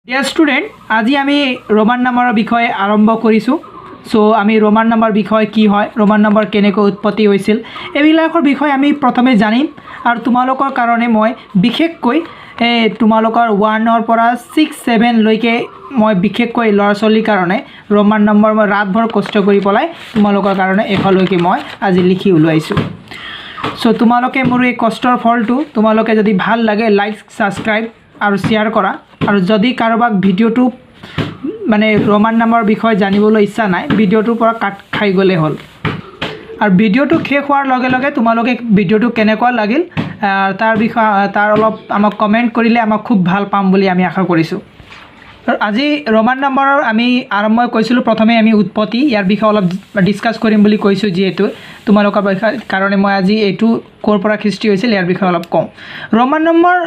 Dear student, আজি আমি Roman নাম্বাৰৰ বিষয়ে আৰম্ভ কৰিছোঁ। সো আমি ৰোমান নাম্বাৰ বিষয় কি হয়, ৰোমান নাম্বাৰ কেনেকৈ উৎপত্তি হৈছিল, এইবিলাকৰ বিষয়ে আমি প্ৰথমে জানিম। আৰু তোমালোকৰ কাৰণে মই বিশেষকৈ তোমালোকৰ 1ৰ পৰা 6, 7 লৈকে মই বিশেষকৈ ল'ৰা ছোৱালীৰ কাৰণে ৰোমান নম্বৰ মই ৰাতভৰ কষ্ট কৰি পেলাই তোমালোকৰ কাৰণে এফালৈকে মই আজি লিখি ওলাইছোঁ। সো তোমালোকে মোৰ এই কষ্টৰ ফলটো তোমালোকে যদি ভাল লাগে লাইক, ছাবস্ক্ৰাইব আৰু শ্বেয়াৰ কৰা। আৰু যদি কাৰোবাক ভিডিঅ'টো মানে ৰোমান নাম্বাৰৰ বিষয়ে জানিবলৈ ইচ্ছা নাই, ভিডিঅ'টোৰ পৰা কাট খাই গ'লে হ'ল। আৰু ভিডিঅ'টো শেষ হোৱাৰ লগে লগে তোমালোকে ভিডিঅ'টো কেনেকুৱা লাগিল তাৰ বিষয়ে অলপ আমাক কমেণ্ট কৰিলে আমাক খুব ভাল পাম বুলি আমি আশা কৰিছোঁ। আৰু আজি ৰোমান নাম্বাৰৰ আমি আৰম্ভ কৰিছিলোঁ, প্ৰথমে আমি উৎপত্তি ইয়াৰ বিষয়ে অলপ ডিছকাছ কৰিম বুলি কৈছোঁ। যিহেতু তোমালোকৰ কাৰণে মই আজি এইটো ক'ৰ পৰা সৃষ্টি হৈছিল ইয়াৰ বিষয়ে অলপ কওঁ। ৰোমান নম্বৰ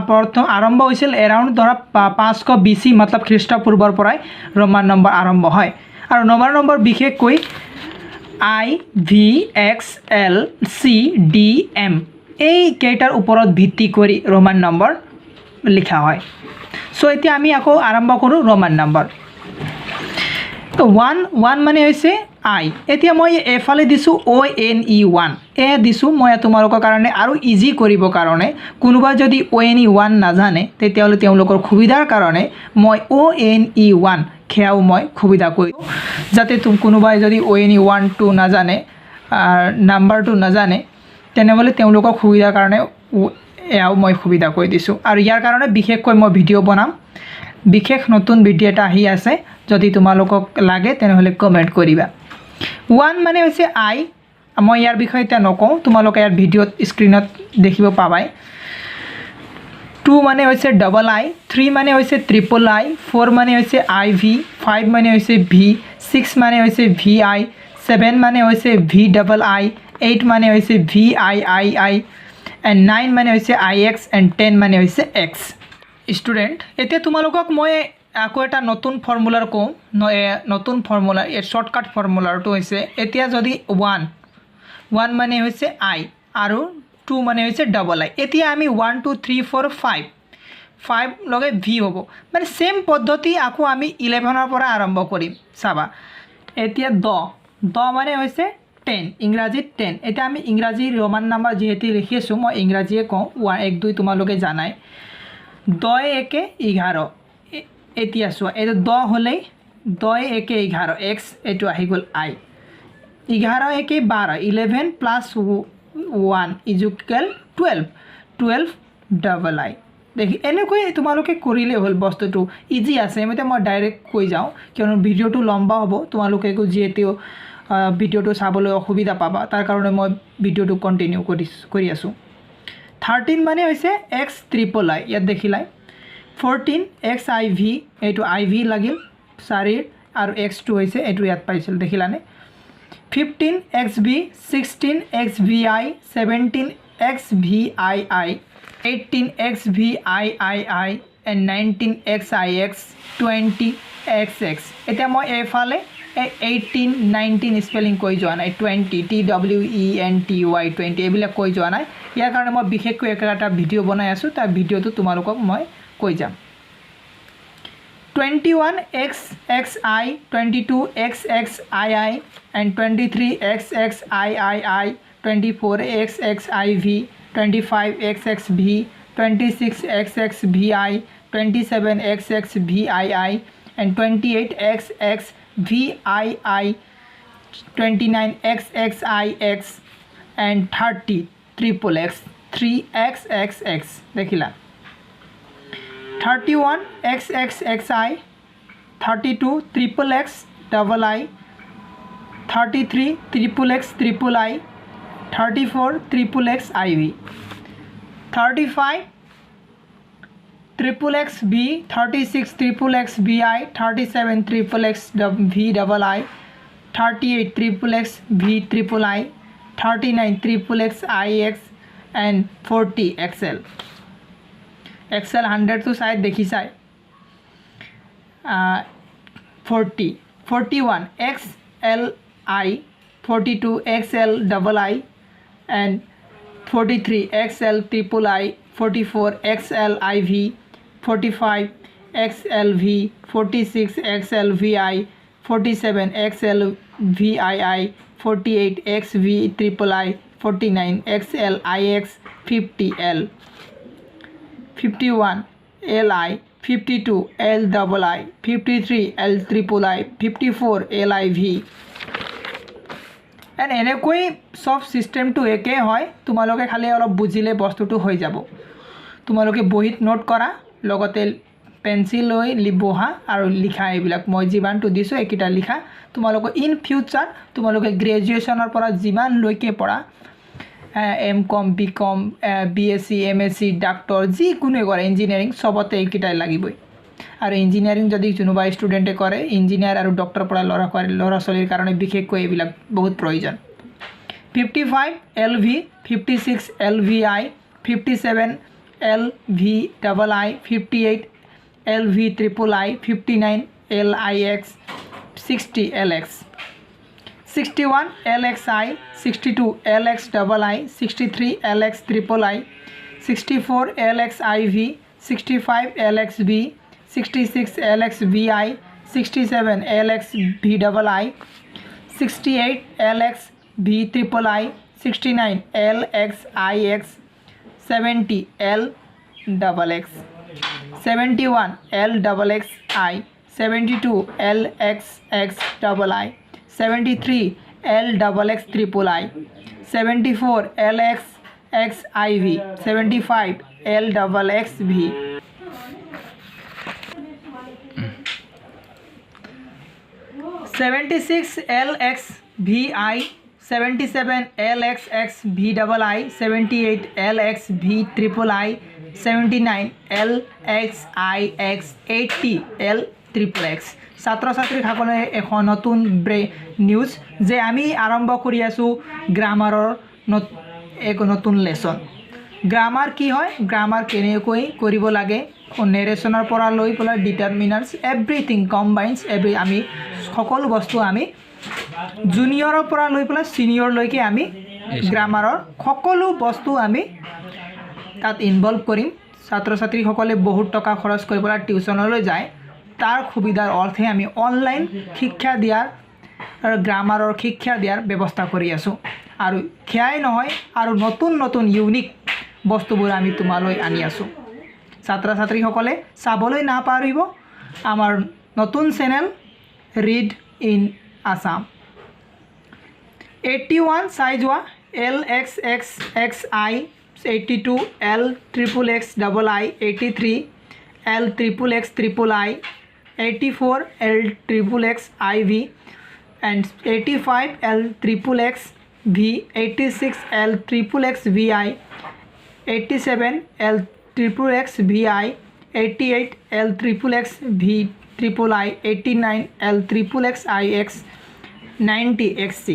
প্ৰথম আৰম্ভ হৈছিল এৰাউণ্ড ধৰা 500 BC মতলব খ্ৰীষ্টপূৰ্বৰ পৰাই ৰোমান নম্বৰ আৰম্ভ হয়। আৰু ৰোমান নম্বৰ বিশেষকৈ IVXLCDM এই কেইটাৰ ওপৰত ভিত্তি কৰি ৰোমান নম্বৰ লিখা হয়। সো এতিয়া আমি আকৌ আৰম্ভ কৰোঁ ৰোমান নম্বৰ। তো 1 মানে হৈছে আই। এতিয়া মই এফালে দিছোঁ ONE1 দিছোঁ মই তোমালোকৰ কাৰণে আৰু ইজি কৰিবৰ কাৰণে। কোনোবা যদি ONE1 নাজানে তেতিয়াহ'লে তেওঁলোকৰ সুবিধাৰ কাৰণে মই ONE1 সেয়াও মই সুবিধা কৰি যাতে কোনোবাই যদি ONE1 নাজানে নাম্বাৰটো নাজানে তেনেহ'লে তেওঁলোকৰ সুবিধাৰ কাৰণে এয়াও মই সুবিধা কৰি দিছোঁ। আৰু ইয়াৰ কাৰণে বিশেষকৈ মই ভিডিঅ' বনাম, বিশেষ নতুন ভিডিঅ' এটা আহি আছে। যদি তোমালোকক লাগে তেনেহ'লে কমেণ্ট কৰিবা। 1 মানে হৈছে আই, মই ইয়াৰ বিষয়ে এতিয়া নকওঁ, তোমালোকে ইয়াৰ ভিডিঅ'ত স্ক্ৰীণত দেখিব পাবাই। 2 মানে হৈছে ডবল আই, 3 মানে হৈছে ট্ৰিপল আই, 4 মানে হৈছে IV, 5 মানে হৈছে V, 6 মানে হৈছে VI, 7 মানে হৈছে VII, 8 মানে হৈছে VIII, এণ্ড 9 মানে হৈছে IX, এণ্ড 10 মানে হৈছে X। ষ্টুডেণ্ট, এতিয়া তোমালোকক মই আকৌ এটা নতুন ফৰ্মুলাৰ কওঁ। নতুন ফৰ্মুলা, এই শ্বৰ্টকাট ফৰ্মুলাৰটো হৈছে এতিয়া যদি 1 মানে হৈছে আই আৰু 2 মানে হৈছে ডবল আই। এতিয়া আমি 1 2 3 4 5 লগে V হ'ব, মানে সেম পদ্ধতি আকৌ আমি 11ৰ পৰা আৰম্ভ কৰিম। চাবা এতিয়া 10 মানে হৈছে 10, ইংৰাজীত 10। এতিয়া আমি ইংৰাজী ৰোমান নাম্বাৰ যিহেতু লিখিছোঁ মই ইংৰাজীয়ে কওঁ। 1 1 2 তোমালোকে জানাই। 10 1 11। এতিয়া চোৱা এইটো 10 হ'লেই 10 1 11 X, এইটো আহি গ'ল আই। 11 1 12, 11 প্লাছ 1 ইজুকেল 12 ডাবল আই। দেখি এনেকৈ তোমালোকে কৰিলে হ'ল। বস্তুটো ইজি আছে, এতিয়া মই ডাইৰেক্ট কৈ যাওঁ কিয়নো ভিডিঅ'টো লম্বা হ'ব। তোমালোকে যিহেতু ভিডিঅ'টো চাবলৈ অসুবিধা পাবা তাৰ কাৰণে মই ভিডিঅ'টো কণ্টিনিউ কৰি আছোঁ। 13 মানে হৈছে X ট্ৰিপল আই, ইয়াত দেখিলাই। 14 XIV, এইটো IV লাগিল 4 আৰু X2 হৈছে এইটো ইয়াত পাইছিল, দেখিলানে। 15 XV, 16 XVI, 17 XVI, 18 XVIII, and 19 XIX, 20 XX। এতিয়া মই এইফালে 18 19 স্পেলিং কৈ যোৱা নাই, 20 TWENTY 20 এইবিলাক কৈ যোৱা নাই। ইয়াৰ কাৰণে মই বিশেষকৈ এটা ভিডিঅ' বনাই আছোঁ, তাৰ ভিডিঅ'টো তোমালোকক মই কৈ যাম। 21 XXI, 22 XXII, and 23 XXIII, 24 XXIV, 25 XXV, 26 XXVI, 27 XXVII, and 28 XXVII, 29 XXIX, and 30 triple X, 3XXX দেখিলা। 31 XXXI, 32 triple X double I, 33 triple X triple I, 34 triple X IV, 35 triple X V, 36 triple X VI, 37 triple X V double I, 38 triple X V triple I, 39 triple X IX, and 40 XL। XL 100 तो शायद देखी Sai. 40 41 XLI, 42 XL double I, and 43 XL triple I, 44 XL IV, 45 XLV 46 XLVI 47 XLVII 48 XVIII 49 XLIX 50L 51 LI 52 LII 53 LIII 54 LIV and এনেকৈ সব সিস্টেমটো একে হয় তোমালোকে খালি অলপ বুজিলে বস্তুটো হৈ যাব তোমালোকে বহিত নোট কৰা লগতে পেন্সিল লৈ লিবহা আৰু লিখা এইবিলাক মই যিমানটো দিছো একিটা লিখা তোমালোকে ইন ফিউচাৰ তোমালোকে গ্ৰেজুৱেচনৰ পৰা যিমান লৈকে পঢ়া M.Com B.Com BSc MSc doctor যি কোনে কৰে ইঞ্জিনিয়াৰিং সবতে একিটাই লাগিবই আৰু ইঞ্জিনিয়াৰিং যদি কোনোবা ষ্টুডেন্টে কৰে ইঞ্জিনিয়াৰ আৰু ডক্টৰ পৰা লৰা চলিৰ কাৰণে বিশেষকৈ এইবিলাক বহুত প্ৰয়োজন 55 LV 56 LVI 57 LVII 58 LVIII 59 LIX 60 LX 61 LXI 62 LXII 63 LXIII 64 LXIV 65 LXV 66 LXVI 67 LXVII 68 LXVIII 69 LXIX 70 LXX 71 LXXI 72 LXXII 73 LXXIII 74 LXXIV 75 LXXV 76 LXVI 77 LXXVII 78 LXVIII 79 LXIX 80 LXXX ছাত্ৰ ছাত্ৰীসকলে এখন নতুন নিউজ যে আমি আৰম্ভ কৰি আছো গ্ৰামাৰৰ এক নতুন লেসন গ্ৰামাৰ কি হয় গ্ৰামাৰ কেনেকৈ কৰিব লাগে নেৰেশনৰ পৰা লৈ পেলাই ডিটাৰমিনাৰ্স এভৰিথিং কম্বাইনস এভৰি আমি সকলো বস্তু আমি জুনিয়ৰৰ পৰা লৈ পেলাই সিনিয়ৰ লৈকে আমি গ্ৰামাৰৰ সকলো বস্তু আমি তাত ইনভলভ কৰিম ছাত্ৰ ছাত্ৰীসকলে বহুত টকা খৰচ কৰি পেলাই টিউচনলৈ যায় তাৰ সুবিধাৰ অৰ্থে আমি অনলাইন শিক্ষা দিয়াৰ আৰু গ্ৰামাৰৰ শিক্ষা দিয়াৰ ব্যৱস্থা কৰি আছো আৰু খেয়াই নহয় আৰু নতুন নতুন ইউনিক বস্তুবোৰ আমি তোমালৈ আনি আছো ছাত্ৰ ছাত্ৰীসকলে চাবলৈ না পাৰিব আমাৰ নতুন চেনেল ৰিড ইন আসাম 81 চাই যোৱা LXXXI 82 LXXXII 83 LXXXIII 84 LXXXIV and 85 LXXXV 86 LXXXVI 87 LXXXVI 88 LXXXVIII 89 LXXXIX 90 XC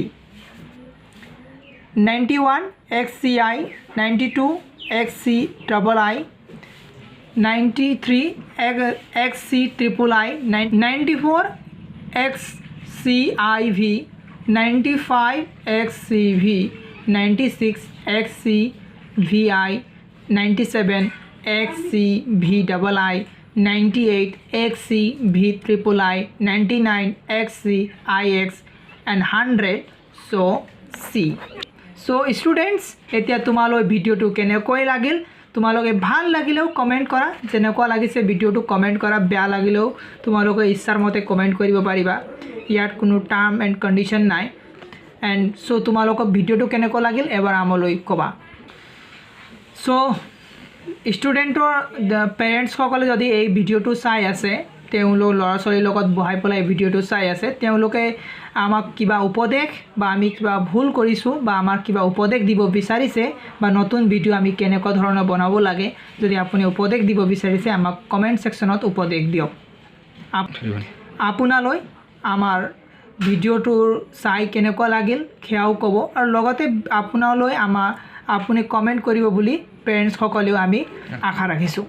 91 XCI 92 XCII 93 XCIII 94 XCIV 95 XCV 96 XCVI 97 XCVII 98 XCVIII 99 XCIX and 100 so C so students এতিয়া তোমালৈ ভিডিওটো কেনেকৈ লাগিল তোমালোকে ভাল লাগিলেও কমেন্ট কৰা যেনেকুৱা লাগিছে ভিডিওটো কমেন্ট কৰা বেয়া লাগিলেও তোমালোকে ইচ্ছাৰ মতে কমেন্ট কৰিব পাৰিবা ইয়াত কোনো টাৰ্ম এণ্ড কণ্ডিশ্যন নাই এণ্ড সো তোমালোকক ভিডিওটো কেনেকুৱা লাগিল এবাৰ আমলৈ ক'বা সো ষ্টুডেণ্টৰ পেৰেণ্টছ সকলে যদি এই ভিডিওটো চাই আছে তেওঁলোক ল'ৰা ছোৱালীৰ লগত বহাই পেলাই ভিডিওটো চাই আছে তেওঁলোকে আমাক কিবা উপদেশ বা আমি কিবা ভুল কৰিছো বা আমাৰ কিবা উপদেশ দিব বিচাৰিছে বা নতুন ভিডিও আমি কেনেকুৱা ধৰণৰ বনাব লাগে যদি আপুনি উপদেশ দিব বিচাৰিছে আমাক কমেন্ট সেকশনত উপদেশ দিয়ক আপোনালৈ আমাৰ ভিডিওটোৰ চাই কেনেকুৱা লাগিল খেয়াও ক'ব আৰু লগতে আপোনালৈ আপুনি কমেন্ট কৰিব বুলি পেৰেণ্টছ সকলেও আমি আশা ৰাখিছো